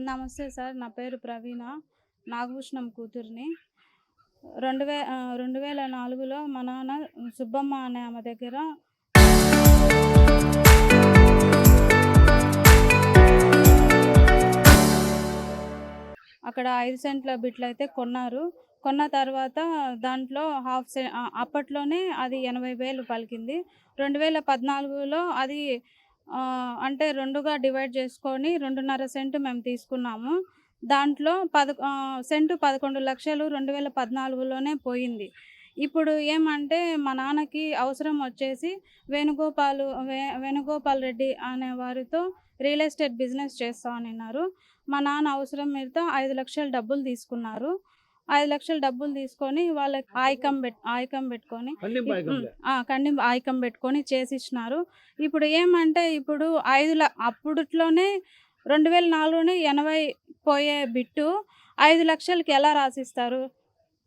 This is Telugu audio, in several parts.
నమస్తే సార్. నా పేరు ప్రవీణ. నాగభూషణం కూతురిని. 2004లో మా నాన్న సుబ్బమ్మ అనే ఆమె దగ్గర అక్కడ 5 సెంట్ల బిట్లయితే కొన్నారు. కొన్న తర్వాత దాంట్లో అప్పట్లోనే అది 80,000 పలికింది. 2014లో అది అంటే 2గా డివైడ్ చేసుకొని 2.5 సెంటు మేము తీసుకున్నాము. దాంట్లో సెంటు 11,00,000 2014లోనే పోయింది. ఇప్పుడు ఏమంటే మా నాన్నకి అవసరం వచ్చేసి వేణుగోపాల్ రెడ్డి అనే వారితో రియల్ ఎస్టేట్ బిజినెస్ చేస్తా అనిన్నారు. మా నాన్న అవసరం మీద 5,00,000 డబ్బులు తీసుకున్నారు. 5,00,000 డబ్బులు తీసుకొని వాళ్ళకి ఆయకం పెట్టుకొని కండింపు ఆయకం పెట్టుకొని చేసిచ్చినారు. ఇప్పుడు ఏమంటే అప్పుడుట్లోనే 2004లోనే 80 పోయే బిట్టు 5,00,000కి ఎలా రాసిస్తారు?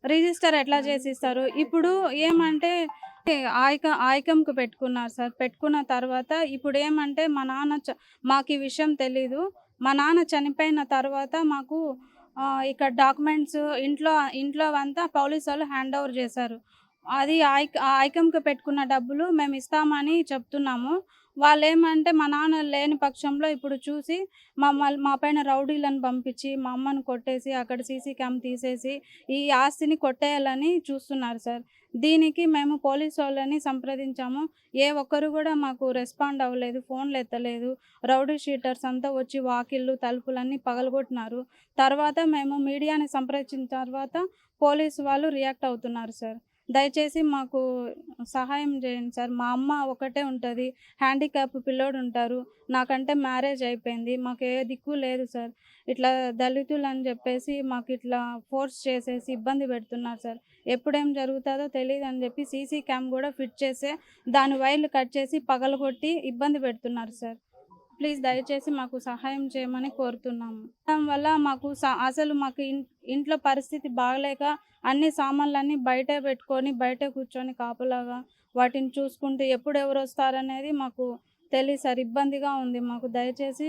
రిజిస్టర్ ఎట్లా చేసిస్తారు? ఇప్పుడు ఏమంటే ఆయకంకు పెట్టుకున్నారు సార్. పెట్టుకున్న తర్వాత ఇప్పుడు ఏమంటే మాకు ఈ విషయం తెలీదు. మా నాన్న చనిపోయిన తర్వాత మాకు ఇక్కడ డాక్యుమెంట్స్ ఇంట్లో అంతా పోలీసోళ్ళు హ్యాండ్ ఓవర్ చేశారు. అది ఆయకంకు పెట్టుకున్న డబ్బులు మేము ఇస్తామని చెప్తున్నాము. వాళ్ళేమంటే మా నాన్న లేని పక్షంలో ఇప్పుడు చూసి మా పైన రౌడీలను పంపించి మా అమ్మను కొట్టేసి అక్కడ సీసీ క్యామ్ తీసేసి ఈ ఆస్తిని కొట్టేయాలని చూస్తున్నారు సార్. దీనికి మేము పోలీసోళ్ళని సంప్రదించాము. ఏ ఒక్కరు కూడా మాకు రెస్పాండ్ అవ్వలేదు, ఫోన్లు ఎత్తలేదు. రౌడీ షీటర్స్ అంతా వచ్చి వాకిళ్ళు తలుపులన్నీ పగలగొట్టినారు. తర్వాత మేము మీడియాని సంప్రదించిన తర్వాత పోలీసు వాళ్ళు రియాక్ట్ అవుతున్నారు సార్. దయచేసి మాకు సహాయం చేయండి సార్. మా అమ్మ ఒకటే ఉంటుంది, హ్యాండిక్యాప్ పిల్లోడు ఉంటారు. నాకంటే మ్యారేజ్ అయిపోయింది. మాకు ఏ దిక్కు లేదు సార్. ఇట్లా దళితులు అని చెప్పేసి మాకు ఇట్లా ఫోర్స్ చేసేసి ఇబ్బంది పెడుతున్నారు సార్. ఎప్పుడేం జరుగుతుందో తెలియదు అని చెప్పి సీసీ క్యామ్ కూడా ఫిట్ చేసే దాని వైర్లు కట్ చేసి పగలగొట్టి ఇబ్బంది పెడుతున్నారు సార్. ప్లీజ్ దయచేసి మాకు సహాయం చేయమని కోరుతున్నాము. దానివల్ల మాకు అసలు మాకు ఇంట్లో పరిస్థితి బాగలేక అన్ని సామాన్లన్నీ బయటే పెట్టుకొని బయటే కూర్చొని కాపలాగా వాటిని చూసుకుంటూ ఎప్పుడు ఎవరు వస్తారనేది మాకు తెలియదు సార్. ఇబ్బందిగా ఉంది మాకు. దయచేసి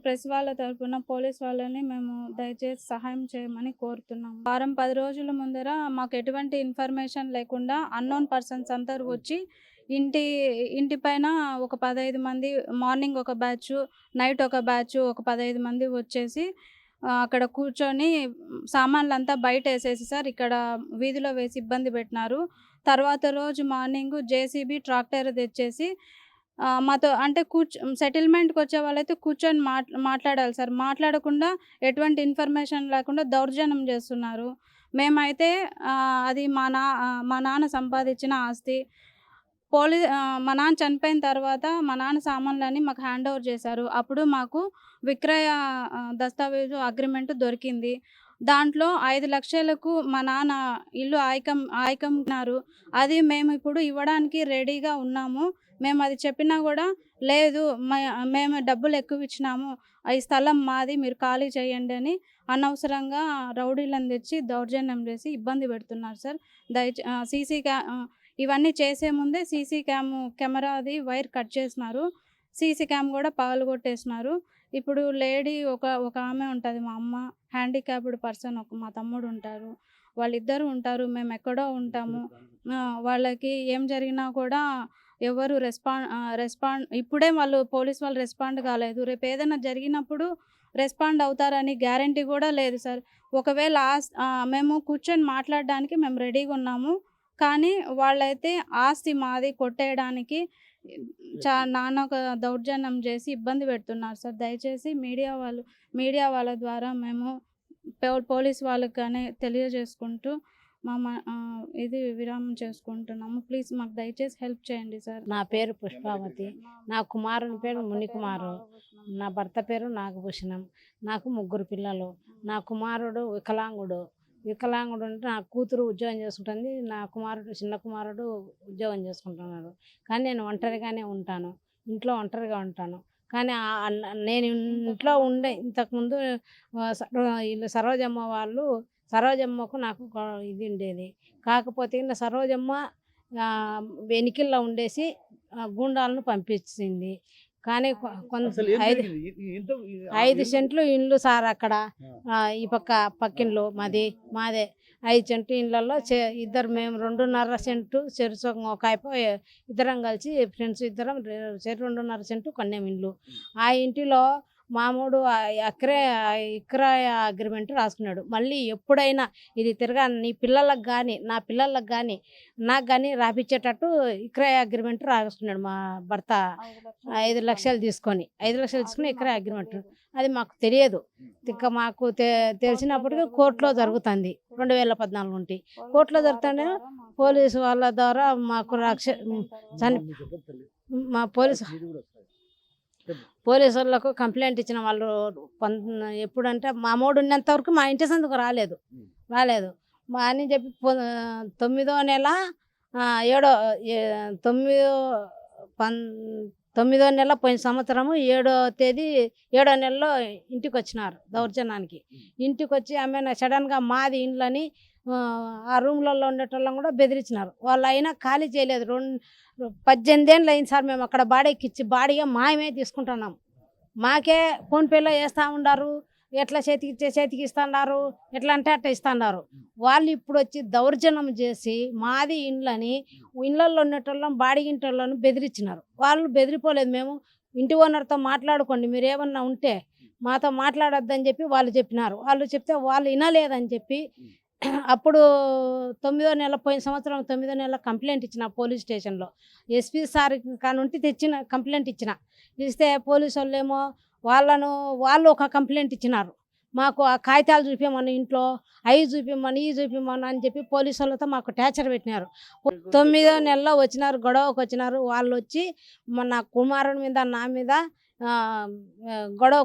ప్రెస్ వాళ్ళ తరఫున పోలీస్ వాళ్ళని మేము దయచేసి సహాయం చేయమని కోరుతున్నాము. వారం 10 రోజుల ముందర మాకు ఎటువంటి ఇన్ఫర్మేషన్ లేకుండా అన్నోన్ పర్సన్స్ అందరూ వచ్చి ఇంటి పైన ఒక 15 మంది, మార్నింగ్ ఒక బ్యాచ్, నైట్ ఒక బ్యాచ్, ఒక 15 మంది వచ్చేసి అక్కడ కూర్చొని సామాన్లంతా బయట వేసేసి సార్ ఇక్కడ వీధిలో వేసి ఇబ్బంది పెట్టినారు. తర్వాత రోజు మార్నింగ్ జేసీబీ ట్రాక్టర్ తెచ్చేసి మాతో అంటే సెటిల్మెంట్కి వచ్చే వాళ్ళైతే కూర్చొని మాట్లాడాలి సార్. మాట్లాడకుండా ఎటువంటి ఇన్ఫర్మేషన్ లేకుండా దౌర్జన్యం చేస్తున్నారు. మేమైతే అది మా నాన్న సంపాదించిన ఆస్తి. మా నాన్న చనిపోయిన తర్వాత మా నాన్న సామాన్లన్నీ మాకు హ్యాండ్ ఓవర్ చేశారు. అప్పుడు మాకు విక్రయ దస్తావేజు అగ్రిమెంట్ దొరికింది. దాంట్లో 5,00,000కు మా నాన్న ఇల్లు ఆయకన్నారు. అది మేము ఇప్పుడు ఇవ్వడానికి రెడీగా ఉన్నాము. మేము అది చెప్పినా కూడా లేదు, మేము డబ్బులు ఎక్కువ ఇచ్చినాము, ఈ స్థలం మాది, మీరు ఖాళీ చేయండి అని అనవసరంగా రౌడీలను తెచ్చి దౌర్జన్యం చేసి ఇబ్బంది పెడుతున్నారు సార్. ఇవన్నీ చేసే ముందే కెమెరాది వైర్ కట్ చేసినారు. సీసీ క్యామ్ కూడా పగలగొట్టేసినారు. ఇప్పుడు లేడీ ఒక ఆమె ఉంటుంది, మా అమ్మ, హ్యాండిక్యాప్డ్ పర్సన్ మా తమ్ముడు ఉంటారు. వాళ్ళిద్దరూ ఉంటారు. మేము ఎక్కడో ఉంటాము. వాళ్ళకి ఏం జరిగినా కూడా ఎవరు రెస్పాండ్ ఇప్పుడే పోలీస్ వాళ్ళు రెస్పాండ్ కాలేదు. రేపు ఏదైనా జరిగినప్పుడు రెస్పాండ్ అవుతారని గ్యారంటీ కూడా లేదు సార్. ఒకవేళ మేము కూర్చొని మాట్లాడడానికి మేము రెడీగా ఉన్నాము. కానీ వాళ్ళైతే ఆస్తి మాది కొట్టేయడానికి నాన్నొక దౌర్జన్యం చేసి ఇబ్బంది పెడుతున్నారు సార్. దయచేసి మీడియా వాళ్ళ ద్వారా మేము పోలీస్ వాళ్ళకి కానీ తెలియజేసుకుంటూ ఇది విరామం చేసుకుంటున్నాము. ప్లీజ్ మాకు దయచేసి హెల్ప్ చేయండి సార్. నా పేరు పుష్పావతి. నా కుమారుని పేరు మునికుమారు. నా భర్త పేరు నాగభూషణం. నాకు 3 పిల్లలు. నా కుమారుడు వికలాంగుడు అంటే నా కూతురు ఉద్యోగం చేసుకుంటుంది. నా చిన్న కుమారుడు ఉద్యోగం చేసుకుంటున్నాడు. కానీ నేను ఒంటరిగానే ఉంటాను. ఇంట్లో ఒంటరిగా ఉంటాను. కానీ నేను ఇంట్లో ఉండే ఇంతకుముందు వీళ్ళు సరోజమ్మకు నాకు ఇది ఉండేది. కాకపోతే ఇలా సరోజమ్మ వెనికిల్లో ఉండేసి గూండాలను పంపించింది. కానీ అసలు ఏం ఐదు జరిగింది? ఇంత 5 సెంట్లు ఇండ్లు సార్ అక్కడ. ఈ పక్కిండ్లు మాదే 5 సెంట్లు ఇండ్లలో ఇద్దరు మేము 2.5 సెంటు చెరుసగం ఒక ఇద్దరం కలిసి ఫ్రెండ్స్ ఇద్దరం 2.5 సెంటు కొన్నాం ఇండ్లు. ఆ ఇంటిలో మామూడు ఇక్రా అగ్రిమెంట్ రాసుకున్నాడు. మళ్ళీ ఎప్పుడైనా ఇది తిరగా నీ పిల్లలకు కానీ నా పిల్లలకు కానీ నాకు కానీ రాపిచ్చేటట్టు ఇక్రా అగ్రిమెంట్ రాసుకున్నాడు మా భర్త. 5 లక్షలు తీసుకొని ఇక్రా అగ్రిమెంట్. అది మాకు తెలియదు. ఇంకా మాకు తెలిసినప్పటికీ కోర్టులో జరుగుతుంది. 2014 నుండి కోర్టులో జరుగుతుంటే పోలీసు వాళ్ళ ద్వారా మాకు మా పోలీసు వాళ్ళకు కంప్లైంట్ ఇచ్చిన వాళ్ళు ఎప్పుడంటే మా అమ్మోడు ఉన్నంత వరకు మా ఇంటి సందుకు రాలేదు. మా అని చెప్పి 9వ నెల 9వ నెల పోయిన సంవత్సరము 7వ తేదీ 7వ నెలలో ఇంటికి వచ్చినారు దౌర్జన్యానికి. ఇంటికి వచ్చి ఆమె సడన్గా మాది ఇండ్లని ఆ రూమ్లలో ఉండేటోళ్ళని కూడా బెదిరించినారు. వాళ్ళు అయినా ఖాళీ చేయలేదు. 18 ఏళ్ళు అయింది సార్ మేము అక్కడ బాడీకి బాడీగా మాయమే తీసుకుంటున్నాం. మాకే ఫోన్పేలో వేస్తూ ఉన్నారు. ఎట్లా చేతికి ఇస్తున్నారు, ఎట్లా అంటే అట్లా ఇస్తున్నారు. వాళ్ళు ఇప్పుడు వచ్చి దౌర్జన్యం చేసి మాది ఇళ్ళల్లో ఉండేటోళ్ళం బాడీ ఇంటోళ్ళను బెదిరించినారు. వాళ్ళు బెదిరిపోలేదు. మేము ఇంటి ఓనర్తో మాట్లాడుకోండి, మీరు ఏమన్నా ఉంటే మాతో మాట్లాడొద్దని చెప్పి వాళ్ళు చెప్పినారు. వాళ్ళు చెప్తే వాళ్ళు వినలేదని చెప్పి అప్పుడు 9వ నెల పోయిన సంవత్సరం 9వ నెల కంప్లైంట్ ఇచ్చిన పోలీస్ స్టేషన్లో. ఎస్పీ సార్ కానుంటి కంప్లైంట్ ఇస్తే పోలీసు వాళ్ళేమో వాళ్ళు ఒక కంప్లైంట్ ఇచ్చినారు. మాకు ఆ కాగితాలు చూపించమని ఇంట్లో అవి చూపించమని అని చెప్పి పోలీసు వాళ్ళతో మాకు టార్చర్ పెట్టినారు. 9వ నెలలో వచ్చినారు, గొడవకు వచ్చినారు. వాళ్ళు వచ్చి నా కుమారుని మీద నా మీద గొడవ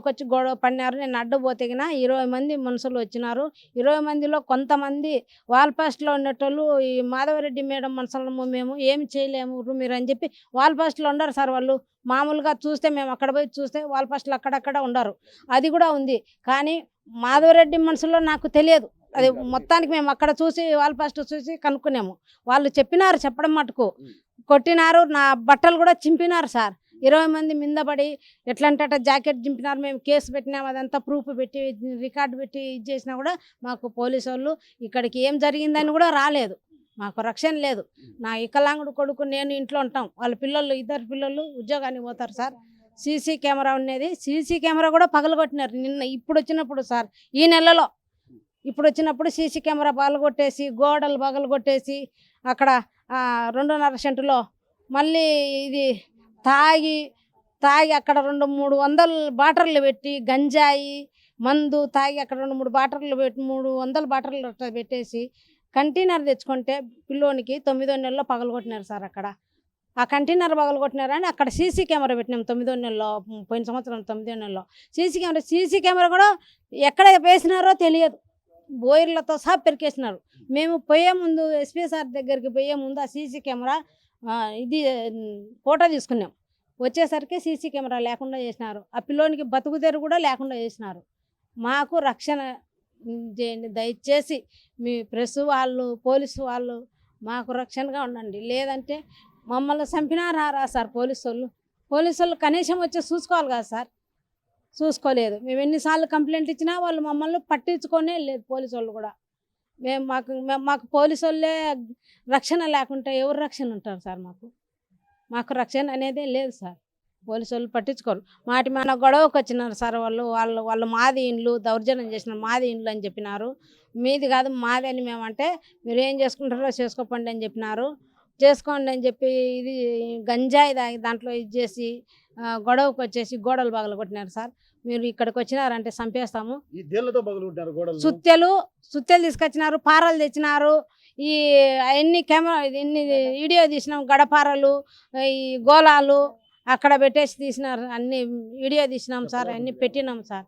పడినారు. నేను అడ్డుపోతేగిన 20 మంది మనుషులు వచ్చినారు. 20 మందిలో కొంతమంది వాల్పాస్ట్లో ఉండేటోళ్ళు ఈ మాధవరెడ్డి మేడం మనుషులము మేము ఏమి చేయలేము మీరు అని చెప్పి వాల్పాస్ట్లో ఉండరు సార్. వాళ్ళు మామూలుగా చూస్తే మేము అక్కడ పోయి చూస్తే వాల్పాస్ట్లో అక్కడక్కడ ఉండరు. అది కూడా ఉంది. కానీ మాధవరెడ్డి మనుషుల్లో నాకు తెలియదు. అది మొత్తానికి మేము అక్కడ చూసి వాల్పాస్ట్ చూసి కనుక్కున్నాము. వాళ్ళు చెప్పడం మటుకు కొట్టినారు. నా బట్టలు కూడా చింపినారు సార్. 20 మంది మిందపడి ఎట్లా అంటే అట్లా జాకెట్ చింపినారు. మేము కేసు పెట్టినాము. అదంతా ప్రూఫ్ పెట్టి రికార్డు పెట్టి ఇది చేసినా కూడా మాకు పోలీసు వాళ్ళు ఇక్కడికి ఏం జరిగిందని కూడా రాలేదు. మాకు రక్షణ లేదు. నా వికలాంగుడు కొడుకు నేను ఇంట్లో ఉంటాం. వాళ్ళ ఇద్దరు పిల్లలు ఉద్యోగానికి పోతారు సార్. సీసీ కెమెరా ఉన్నది. సీసీ కెమెరా కూడా పగలగొట్టినారు ఇప్పుడు వచ్చినప్పుడు సార్. ఈ నెలలో ఇప్పుడు వచ్చినప్పుడు సీసీ కెమెరా పగలగొట్టేసి గోడలు పగలగొట్టేసి అక్కడ 2.5 సెంటులో మళ్ళీ ఇది తాగి అక్కడ 200-300 బాటర్లు పెట్టి గంజాయి మందు తాగి అక్కడ 2-3 బాటర్లు పెట్టి 300 బాటర్లు పెట్టేసి కంటైనర్ తెచ్చుకుంటే పిల్లోనికి 9వ నెలలో పగలగొట్టినారు సార్. అక్కడ ఆ కంటైనర్ పగలగొట్టినారని అక్కడ సీసీ కెమెరా పెట్టినాం 9వ నెలలో. పోయిన సంవత్సరం 9వ నెలలో సీసీ కెమెరా కూడా ఎక్కడ వేసినారో తెలియదు. బోయిర్లతో సహా పెరికేసినారు. మేము పోయే ముందు ఎస్పీ సార్ దగ్గరికి పోయే ముందు ఆ సీసీ కెమెరా ఇది ఫోటో తీసుకున్నాం. వచ్చేసరికి సీసీ కెమెరా లేకుండా చేసినారు. ఆ పిల్లోనికి బతుకుదెరు కూడా లేకుండా చేసినారు. మాకు రక్షణ చేయండి దయచేసి. మీ ప్రెస్ వాళ్ళు పోలీసు వాళ్ళు మాకు రక్షణగా ఉండండి. లేదంటే మమ్మల్ని చంపినారా సార్ పోలీసు వాళ్ళు కనీసం వచ్చి చూసుకోవాలి కదా సార్. చూసుకోలేదు. మేము ఎన్నిసార్లు కంప్లైంట్ ఇచ్చినా వాళ్ళు మమ్మల్ని పట్టించుకొనే లేదు పోలీసు వాళ్ళు కూడా. మాకు పోలీసు వాళ్ళే రక్షణ లేకుంటే ఎవరు రక్షణ ఉంటారు సార్? మాకు రక్షణ అనేదే లేదు సార్. పోలీసు వాళ్ళు పట్టించుకోరు. మన గొడవకు వచ్చినారు సార్. వాళ్ళు మాది ఇండ్లు దౌర్జన్యం చేసినారు. మాది ఇండ్లు అని చెప్పినారు. మీది కాదు మాది అని మేమంటే మీరు ఏం చేసుకుంటారో చేసుకోండి అని చెప్పినారు. చేసుకోండి అని చెప్పి ఇది గంజాయి దాంట్లో ఇది చేసి గొడవకు వచ్చేసి గోడలు పగలగొట్టినారు సార్. మీరు ఇక్కడికి వచ్చినారంటే చంపేస్తాము. సుత్తెలు తీసుకొచ్చినారు. పారలు తెచ్చినారు. ఈ ఎన్ని వీడియో తీసినాం. గడపారలు ఈ గోళాలు అక్కడ పెట్టేసి తీసినారు. అన్ని వీడియో తీసినాం సార్. అన్ని పెట్టినాం సార్.